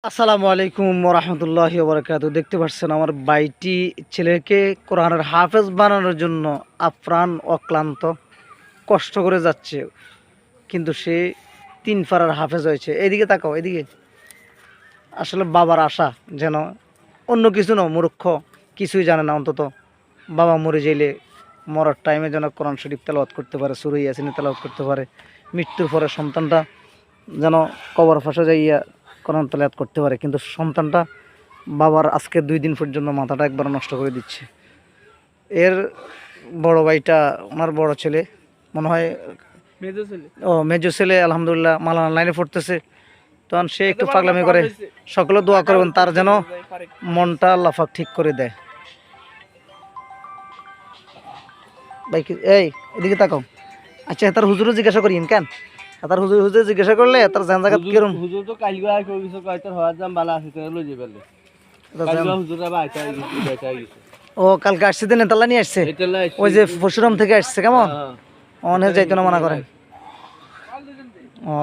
আসসালামু আলাইকুম ওরহমতুল্লাহি ওবরাকাতুহু। দেখতে পাচ্ছেন আমার ভাইটি ছেলেকে কোরআনের হাফেজ বানানোর জন্য আপ্রাণ অক্লান্ত কষ্ট করে যাচ্ছে, কিন্তু সে 3 পারার হাফেজ হয়েছে। এদিকে তাকাও, এদিকে। আসলে বাবার আশা যেন অন্য কিছু না, মূর্খ কিছুই জানে না, অন্তত বাবা মরে যাইলে মরার টাইমে যেন কোরআন শরীফ তেলাওয়াত করতে পারে, সূরা ইয়াসিন তেলাওয়াত করতে পারে। মৃত্যুর পরে সন্তানটা যেন কবর ফাঁসে যাইয়া কোরআন তেলাওয়াত করতে পারে, কিন্তু সন্তানটা বাবার আজকে 2 দিন পর্যন্ত মাথাটা একবার নষ্ট করে দিচ্ছে। এর বড় ভাইটা, ওনার বড় ছেলে মনে হয়, মেজো ছেলে আলহামদুলিল্লাহ মালানা লাইনে পড়তেছে। তখন সে একটু পাগলামি করে। সকলে দোয়া করবেন তার যেন মনটা আল্লাহ পাক ঠিক করে দেয়। ভাই এই এদিকে তাকাও। আচ্ছা, তার হুজুরও জিজ্ঞাসা করিন কেন? তার হুজুর জিজ্ঞাসা করলে তার জান জায়গা কিরম হুজুর তো কালকে আই কই কিছু কয়তার হওয়ার দাম বালা আছে তাই লই যাবেলে কালকে হুজুররা বাইতে গেছে। ও কালকে আসছে দিন নেতালা নিয়ে আসছে, ওই যে পরশুরাম থেকে আসছে। কেমন অনেক যাইতো না মানা করেন। ও